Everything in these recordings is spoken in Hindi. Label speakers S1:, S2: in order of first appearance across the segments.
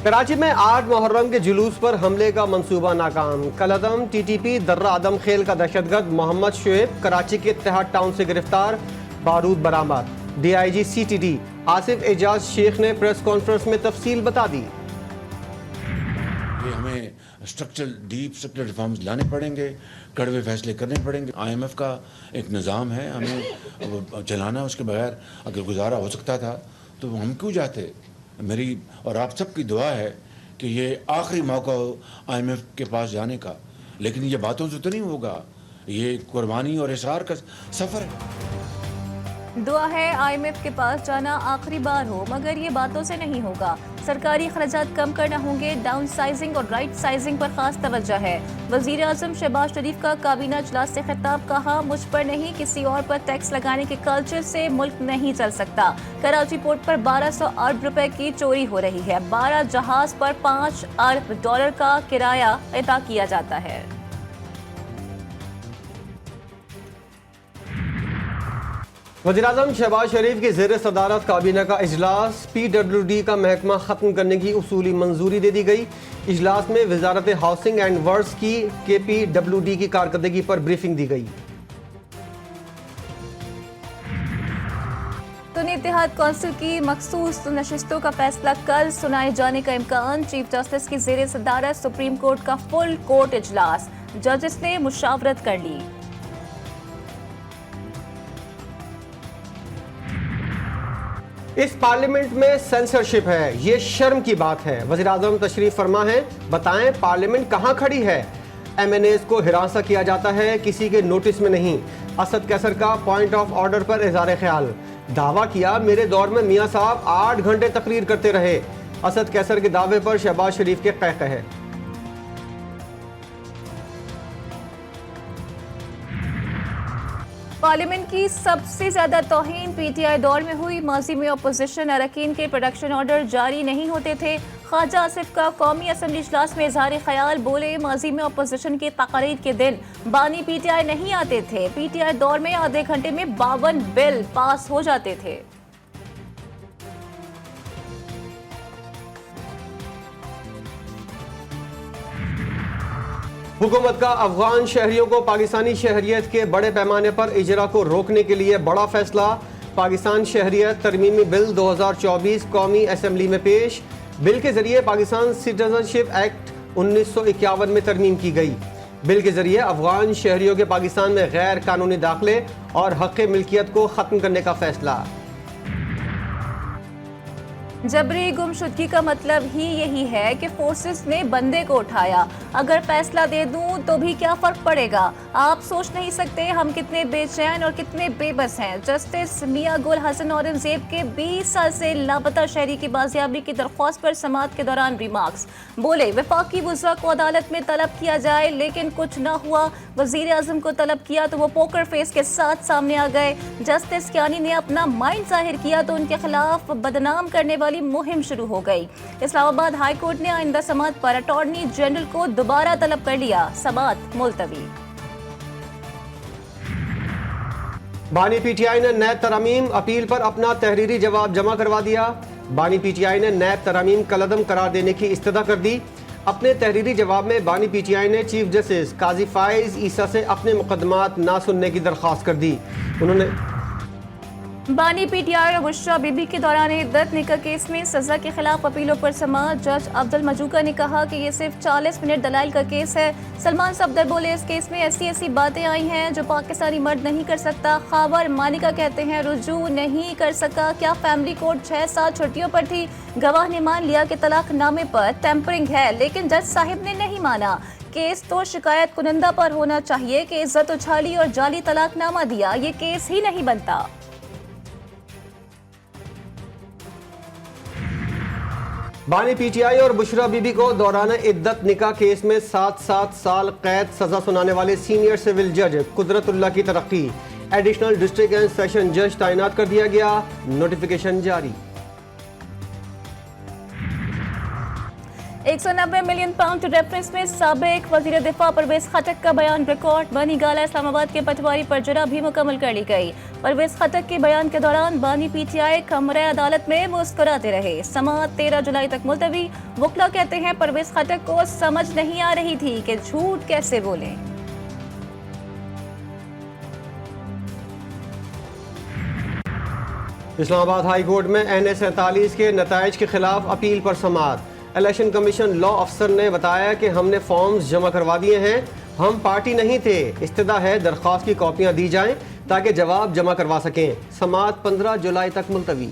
S1: कराची में 8 मुहर्रम के जुलूस पर हमले का मंसूबा नाकाम। कलअदम टीटीपी दर्रा आदम खेल का दहशतगर्द मोहम्मद शुएब कराची के इत्तेहाद टाउन से गिरफ्तार, बारूद बरामद। DIG CTD आसिफ एजाज शेख ने प्रेस कॉन्फ्रेंस में तफसील बता दी।
S2: ये हमें डीप स्ट्रक्चरल रिफॉर्म्स लाने पड़ेंगे, कड़वे फैसले करने पड़ेंगे। IMF का एक निज़ाम है, हमें चलाना, उसके बगैर अगर गुजारा हो सकता था तो हम क्यों जाते। मेरी और आप सबकी दुआ है कि ये आखिरी मौका हो IMF के पास जाने का, लेकिन ये बातों से तो नहीं होगा, ये कुर्बानी और इशरार का सफ़र है।
S3: दुआ है IMF के पास जाना आखिरी बार हो, मगर ये बातों से नहीं होगा। सरकारी खर्चात कम करना होंगे, डाउन साइजिंग और राइट साइजिंग पर खास तवज्जो है। वज़ीर आज़म शहबाज शरीफ का काबीना इजलास से खिताब, कहा मुझ पर नहीं किसी और पर टैक्स लगाने के कल्चर से मुल्क नहीं चल सकता। कराची पोर्ट पर 1200 अरब रुपए की चोरी हो रही है। 12 जहाज पर $5 अरब का किराया अदा किया जाता है।
S1: वज़ीर-ए-आज़म शहबाज शरीफ की ज़ेर सदारत काबीना का इजलास, PWD का महकमा ख़त्म करने की उसूली मंजूरी दे दी गई। इजलास में वजारत हाउसिंग एंड वर्क्स की KPWD की कारकर्दगी पर ब्रीफिंग दी गई।
S3: सुन्नी इत्तेहाद कौंसिल की मखसूस नशिस्तों का फैसला कल सुनाए जाने का इम्कान। चीफ जस्टिस की ज़ेर सदारत सुप्रीम कोर्ट का फुल कोर्ट इजलास, जजेस ने मुशावरत कर ली।
S1: इस पार्लियामेंट में सेंसरशिप है, ये शर्म की बात है। वज़ीर-ए-आज़म तशरीफ फरमा है, बताएं पार्लियामेंट कहाँ खड़ी है। MNAs को हिरासा किया जाता है, किसी के नोटिस में नहीं। असद कैसर का पॉइंट ऑफ ऑर्डर पर इज़हार ख्याल, दावा किया मेरे दौर में मियाँ साहब 8 घंटे तकरीर करते रहे। असद कैसर के दावे पर शहबाज शरीफ के कहकहे।
S3: पार्लियामेंट की सबसे ज्यादा तौहीन PTI दौर में हुई। माजी में अपोजिशन अरकान के प्रोडक्शन ऑर्डर जारी नहीं होते थे। ख्वाजा आसिफ का कौमी असम्बली इजलास में इजहार ख्याल, बोले माजी में अपोजिशन के तकारीर के दिन बानी PTI नहीं आते थे। PTI दौर में आधे घंटे में 52 बिल पास हो जाते थे।
S1: हुकूमत का अफगान शहरियों को पाकिस्तानी शहरियत के बड़े पैमाने पर इजरा को रोकने के लिए बड़ा फैसला। पाकिस्तान शहरियत तरमीमी बिल 2024 कौमी असम्बली में पेश। बिल के जरिए पाकिस्तान सिटीजनशिप एक्ट 1951 में तरमीम की गई। बिल के जरिए अफगान शहरियों के पाकिस्तान में गैर कानूनी दाखिले और हक़ मिल्कियत को ख़त्म करने का फैसला।
S3: जबरी गुमशुदगी का मतलब ही यही है कि फोर्सेस ने बंदे को उठाया। अगर फैसला दे दूं तो भी क्या फर्क पड़ेगा। आप सोच नहीं सकते हम कितने बेचैन और कितने बेबस हैं। जस्टिस मियां गुल हसन औरंगजेब के 20 साल से लापता शहरी की बाजियाबी की दरख्वास्त पर समाअत के दौरान रिमार्क्स, बोले वफाकी वज़रा को अदालत में तलब किया जाए लेकिन कुछ न हुआ। वज़ीर आज़म को तलब किया तो वो पोकर फेस के साथ सामने आ गए। जस्टिस कियानी ने अपना माइंड जाहिर किया तो उनके खिलाफ बदनाम करने वाली मुहिम शुरू हो गई। इस्लामाबाद हाई कोर्ट ने आइंदा समाअत पर अटॉर्नी जनरल को दोबारा तलब कर लिया। समाअत मुलतवी।
S1: बानी PTI ने नैब तरामीम अपील पर अपना तहरीरी जवाब जमा करवा दिया। बानी PTI ने नैब तरामीम कलअदम करार देने की इस्तदा कर दी। अपने तहरीरी जवाब में बानी PTI ने चीफ जस्टिस काजी फाइज ईसा से अपने मुकदमात ना सुनने की दरख्वास्त कर दी। उन्होंने
S3: बानी PTI और बुशरा बीबी के दौरान इद्दत निकाह केस में सजा के खिलाफ अपीलों पर समाअत। जज अब्दुल मजूका ने कहा कि ये सिर्फ 40 मिनट दलाइल का केस है। सलमान सफदर बोले इस केस में ऐसी बातें आई हैं जो पाकिस्तानी मर्द नहीं कर सकता। खावर मानिका कहते हैं रुजू नहीं कर सका। क्या फैमिली कोर्ट 6 साल छुट्टियों पर थी। गवाह ने मान लिया कि तलाकनामे पर टेम्परिंग है, लेकिन जज साहिब ने नहीं माना। केस तो शिकायत कुनंदा पर होना चाहिए कि इज्जत उछाली और जाली तलाकनामा दिया। ये केस ही नहीं बनता।
S1: बानी PTI और बुशरा बीबी को दौरान इद्दत निकाह केस में 7 साल कैद सजा सुनाने वाले सीनियर सिविल जज कुदरतुल्लाह की तरक्की। एडिशनल डिस्ट्रिक्ट एंड सेशन जज तैनात कर दिया गया। नोटिफिकेशन जारी।
S3: 190 मिलियन पाउंड रेफरेंस में साबिक वजीर दिफा परवेज खटक का बयान रिकॉर्ड। बानी गाला इस्लामाबाद के पटवारी पर जरा भी मुकम्मल कर ली गई। परवेज खटक के बयान के दौरान बानी पीटीआई कमरे अदालत में मुस्कुराते रहे। समाअत 13 जुलाई तक मुलतवी। वकला कहते हैं परवेज खटक को समझ नहीं आ रही थी कि झूठ कैसे बोले।
S1: इस्लामाबाद हाई कोर्ट में NA 47 के नताइज के खिलाफ अपील पर समाअत। इलेक्शन कमीशन लॉ अफसर ने बताया कि हमने फॉर्म्स जमा करवा दिए हैं, हम पार्टी नहीं थे। इस्तदा है दरख्वास्त की कॉपियां दी जाएं ताकि जवाब जमा करवा सकें। समाअत 15 जुलाई तक मुलतवी।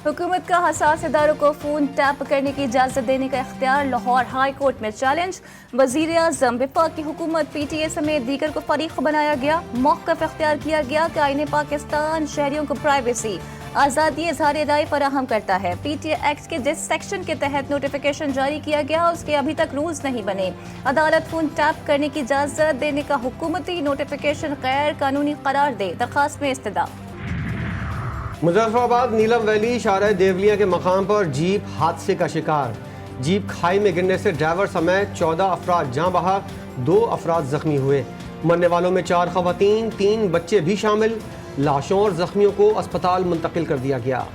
S3: हुकूमत का हसास इदारों को फोन टैप करने की इजाजत देने का इख्तियार। लाहौर हाई कोर्ट में चैलेंज। वजीर आजम वफाकी हुकूमत PTA समेत दीगर को फरीक बनाया गया। मौक़िफ़ इख्तियार किया गया कि आईन पाकिस्तान शहरियों को प्राइवेसी आज़ादी इज़हार राय फराहम करता है। PTA एक्ट के जिस सेक्शन के तहत नोटिफिकेशन जारी किया गया उसके अभी तक रूल्स नहीं बने। अदालत फोन टैप करने की इजाजत देने का हुकूमती नोटिफिकेशन गैर कानूनी करार दे। दरखास्त में इस्तदा।
S1: मुजफ्फराबाद नीलम वैली शाहराह देवलिया के मकाम पर जीप हादसे का शिकार। जीप खाई में गिरने से ड्राइवर समेत 14 अफराद जाँ बहक, 2 अफराद जख्मी हुए। मरने वालों में 4 खवातीन, 3 बच्चे भी शामिल। लाशों और जख्मियों को अस्पताल मुंतकिल कर दिया गया।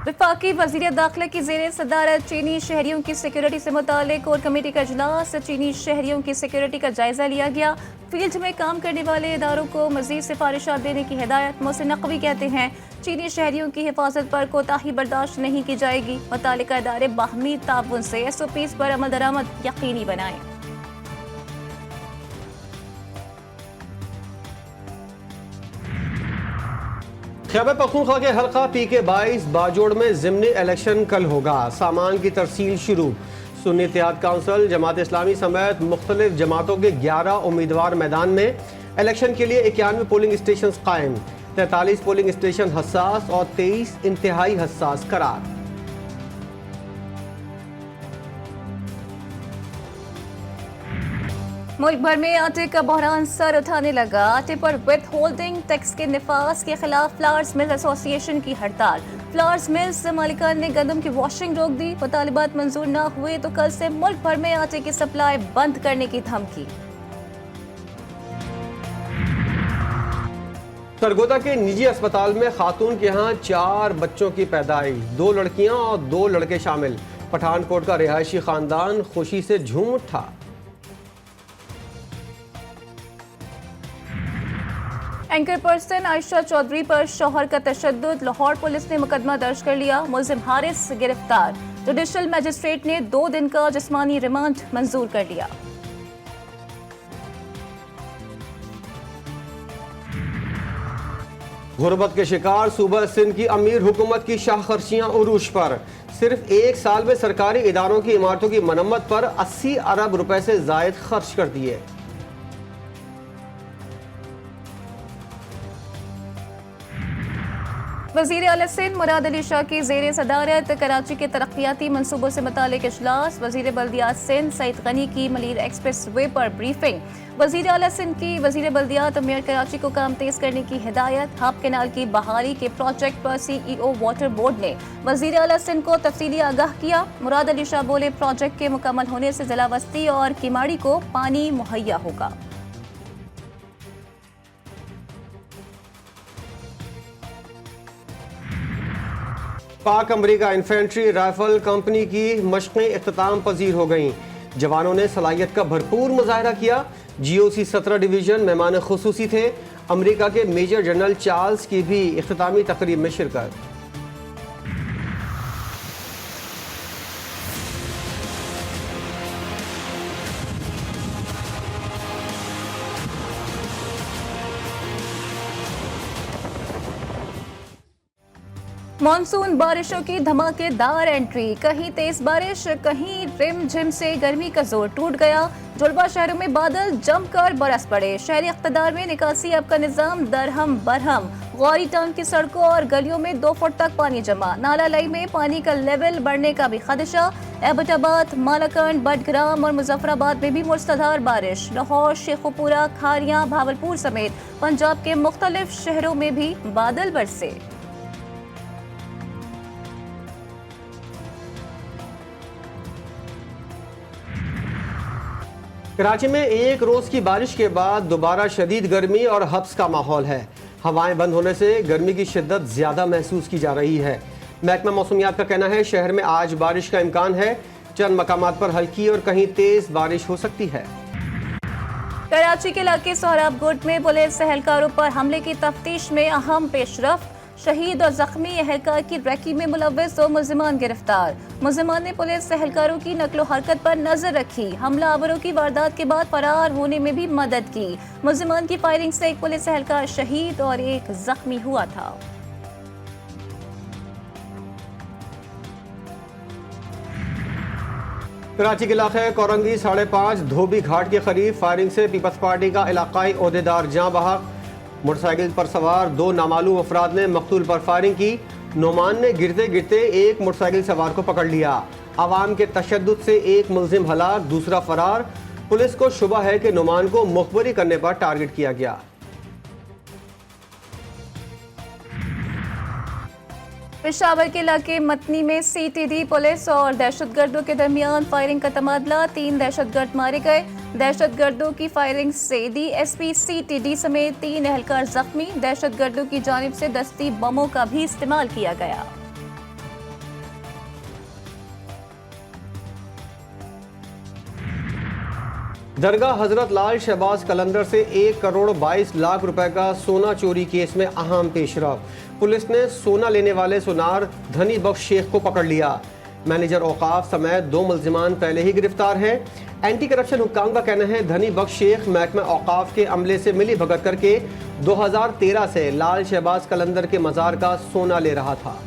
S3: वफाकी वज़ीर दाखिला की ज़ेर सदारत चीनी शहरियों की सिक्योरिटी से मुतालिक कोर कमेटी का इजलास। चीनी शहरियों की सिक्योरिटी का जायजा लिया गया। फील्ड में काम करने वाले इदारों को मज़ीद सिफारिशात देने की हिदायत। मोहसिन नकवी कहते हैं चीनी शहरियों की हिफाजत पर कोताही बर्दाश्त नहीं की जाएगी। मुतालिका इदारे बाहमी ताउन से SOPs पर अमल दरामद यकीनी बनाएं।
S1: खैबर पख्तूनख्वा के हल्का PK-22 बाजोड़ में ज़िमनी इलेक्शन कल होगा। सामान की तरसील शुरू। सुन्नी इत्तेहाद काउंसिल, जमात इस्लामी समेत मुख्तलिफ जमातों के 11 उम्मीदवार मैदान में। इलेक्शन के लिए 91 पोलिंग स्टेशन कायम। 43 पोलिंग स्टेशन हसास और 23 इंतहाई हसास करार।
S3: मुल्क भर में आटे का बहरान सर उठाने लगा। आटे पर विद होल्डिंग टैक्स के निफाज के खिलाफ फ्लावर्स मिल एसोसिएशन की हड़ताल। फ्लावर्स मिल्स मालिकान ने गंदम की वॉशिंग रोक दी। मुतालिबात मंजूर न हुए तो कल से मुल्क भर में आटे की सप्लाई बंद करने की धमकी।
S1: सरगोदा के निजी अस्पताल में खातून के यहाँ 4 बच्चों की पैदाइश, 2 लड़कियां और 2 लड़के शामिल। पठानकोट का रिहायशी खानदान खुशी से झूम उठा।
S3: एंकर पर्सन आयशा चौधरी पर शौहर का तशद्दुद। लाहौर पुलिस ने मुकदमा दर्ज कर लिया। मुलजिम हारिस गिरफ्तार। जुडिशल मजिस्ट्रेट ने 2 दिन का जिस्मानी रिमांड मंजूर कर लिया।
S1: गुर्बत के शिकार सूबा सिंध की अमीर हुकूमत की शाहखर्चियां उरूज पर। सिर्फ 1 साल में सरकारी इदारों की इमारतों की मरम्मत पर 80 अरब रुपए से जायद खर्च कर दिए।
S3: वज़ीर आला सिंध मुराद अली शाह की ज़ेर सदारत कराची के तरक्याती मनसूबों से मुतालिक इजलास। वज़ीर बल्दियात सिंध सईद गनी की मलीर एक्सप्रेस वे पर ब्रीफिंग। वज़ीर आला सिंध की वज़ीर बल्दियात मेयर कराची को काम तेज करने की हिदायत। हाप कैनाल की बहाली के प्रोजेक्ट पर CEO वाटर बोर्ड ने वज़ीर आला सिंध को तफसीली आगाह किया। मुराद अली शाह बोले प्रोजेक्ट के मुकम्मल होने से जिला बस्ती और किमाड़ी को पानी मुहैया होगा।
S1: पाक अमरीका इन्फेंट्री राइफल कंपनी की मशक़ें इख्तिताम पजीर हो गईं। जवानों ने सलाहियत का भरपूर मुजाहरा किया। GOC 17 डिवीज़न मेहमान खुसूसी थे। अमरीका के मेजर जनरल चार्ल्स की भी इख्तितामी तकरीब में शिरकत।
S3: मानसून बारिशों की धमाकेदार एंट्री। कहीं तेज बारिश, कहीं रिमझिम से गर्मी का जोर टूट गया। जुड़वा शहरों में बादल जमकर बरस पड़े। शहरी इख्तिदार में निकासी अब का निजाम दरहम बरहम। गौरी टाउन की सड़कों और गलियों में 2 फुट तक पानी जमा। नाला लाई में पानी का लेवल बढ़ने का भी खदशा। एबटाबाद, मालाकंड, बडग्राम और मुजफ्फराबाद में भी मूसलाधार बारिश। लाहौर, शेखुपुरा, खारियां, भावलपुर समेत पंजाब के मुख्तलिफ शहरों में भी बादल बरसे।
S1: कराची में एक रोज की बारिश के बाद दोबारा शदीद गर्मी और हब्स का माहौल है। हवाएं बंद होने से गर्मी की शिद्दत ज्यादा महसूस की जा रही है। महकमा मौसमियात का कहना है शहर में आज बारिश का इम्कान है। चंद मकामात पर हल्की और कहीं तेज बारिश हो सकती है।
S3: कराची के इलाके सोहराबगुट में पुलिस एहलकारों पर हमले की तफ्तीश में अहम पेशरफ। शहीद और जख्मी एहलकार की रैकी में मुलव्विस 2 मुलजिमान गिरफ्तार। मुलजिमान ने पुलिस एहलकारों की नकलो हरकत पर नजर रखी। हमलावरों की वारदात के बाद फरार होने में भी मदद की। मुलजिमान की फायरिंग से एक पुलिस एहलकार शहीद और एक जख्मी हुआ था।
S1: कराची के इलाके कोरंगी 5.5 धोबी घाट के करीब फायरिंग से पीपल्स पार्टी का इलाकाई ओहदेदार जाँ बहक। मोटरसाइकिल पर सवार 2 नामालूम अफराद ने मकतूल पर फायरिंग की। नोमान ने गिरते गिरते एक मोटरसाइकिल सवार को पकड़ लिया। आवाम के तशद्दुद से एक मुलजिम हलाक, दूसरा फरार। पुलिस को शुबा है कि नोमान को मुखबरी करने पर टारगेट किया गया।
S3: पेशावर के इलाके मतनी में सीटीडी पुलिस और दहशतगर्दों के दरमियान फायरिंग का तबादला। 3 दहशतगर्द मारे गए। दहशतगर्दों की फायरिंग से डीएसपी सीटीडी समेत 3 एहलकार जख्मी। दहशतगर्दों की जानिब से दस्ती बमों का भी इस्तेमाल किया गया।
S1: दरगाह हजरत लाल शहबाज कलंदर से 1 करोड़ 22 लाख रुपए का सोना चोरी केस में अहम पेशरफ। पुलिस ने सोना लेने वाले सुनार धनी बख्श शेख को पकड़ लिया। मैनेजर औकाफ समेत 2 मुलजिमान पहले ही गिरफ्तार हैं। एंटी करप्शन हुक्काम का कहना है धनी बख्श शेख महकमा औकाफ के अमले से मिली भगत करके 2013 से लाल शहबाज कलंदर के मजार का सोना ले रहा था।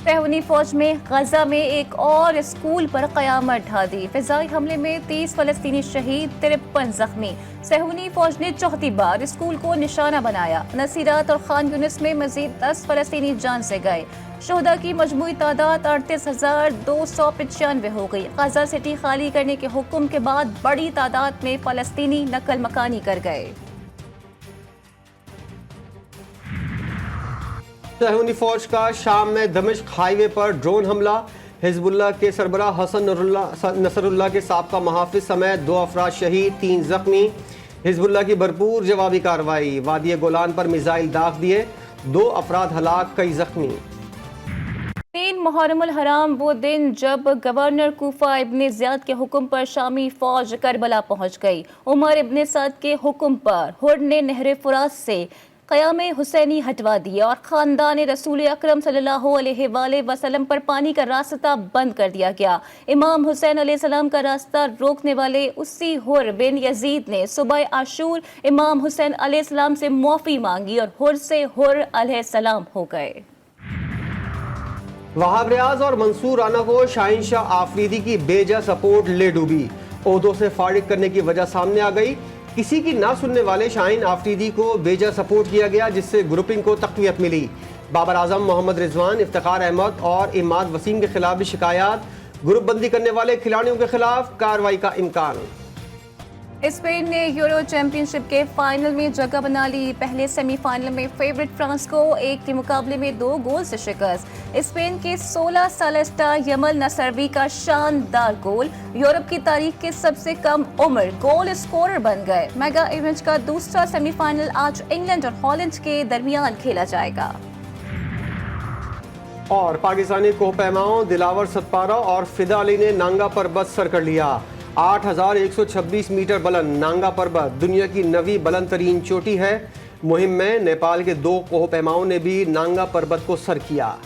S3: सेहूनी फौज में गजा में एक और स्कूल पर कयामत ढा दी। फिजाई हमले में 30 फलस्तीनी शहीद, 53 जख्मी। सेहूनी फौज ने चौथी बार स्कूल को निशाना बनाया। नसीरात और खान यूनिस में मजीद 10 फलस्तीनी जान से गए। शोहदा की मजमूई तादाद 38,295 हो गई। गजा सिटी खाली करने के हुक्म के बाद बड़ी तादाद में फलस्तीनी नकल मकानी कर गए।
S1: सेहूनी फौज का शाम में दमिश्क हाईवे पर ड्रोन हमला। हिजबुल्लाह के सरबराह हसन नसरुल्लाह के साबका मुहाफिज समेत 2 अफराद शहीद, 3 जख्मी। हिजबुल्लाह की भरपूर जवाबी कार्रवाई। वादी गोलान पर मिसाइल दाग दिए, 2 अफराद हलाक, कई जख्मी।
S3: 3 मुहर्रमुल हराम वो दिन जब गवर्नर कूफा इब्ने ज़ियाद के हुक्म पर शामी फौज करबला पहुंच गई। उमर इब्ने साद के हुक्म पर हुर ने नहर फुरात से क़याम हुसैनी हटवा दिया और ख़ानदान रसूल अकरम सल्लल्लाहु अलैहि वसल्लम पर पानी का रास्ता बंद कर दिया गया। इमाम हुसैन अलैहिस्सलाम का रास्ता रोकने वाले उसी हुर बिन यजीद ने सुबह आशूर इमाम हुसैन अलैहिस्सलाम से मुआफ़ी मांगी और हुर से हुर अलैहिस्सलाम हो गए।
S1: वहाब रियाज और मंसूर राना को शाहीन शाह आफरीदी की बेजा सपोर्ट ले डूबी। ओहदों से फारिग करने की वजह सामने आ गई। किसी की ना सुनने वाले शाहीन आफरीदी को बेजा सपोर्ट किया गया, जिससे ग्रुपिंग को तक़वियत मिली। बाबर आजम, मोहम्मद रिजवान, इफ्तिखार अहमद और इमाद वसीम के खिलाफ भी शिकायत। ग्रुप बंदी करने वाले खिलाड़ियों के खिलाफ कार्रवाई का इम्कान।
S3: स्पेन ने यूरो चैंपियनशिप के फाइनल में जगह बना ली। पहले सेमीफाइनल में फेवरेट फ्रांस को 1 के मुकाबले में 2 गोल से शिकस्त। स्पेन के 16 साला स्टार यमल नसरवी का शानदार गोल यूरोप की तारीख के सबसे कम उम्र गोल स्कोरर बन गए। मेगा इवेंट का दूसरा सेमीफाइनल आज इंग्लैंड और हॉलैंड के दरमियान खेला जाएगा।
S1: और पाकिस्तानी कोहपैमाओं दिलावर सतपारा और फिदा अली ने नांगा पर्वत सर कर लिया। 8,126 मीटर बुलंद नांगा पर्वत दुनिया की 9वीं बुलंद तरीन चोटी है। मुहिम में नेपाल के 2 कोहपैमाओं ने भी नांगा पर्वत को सर किया।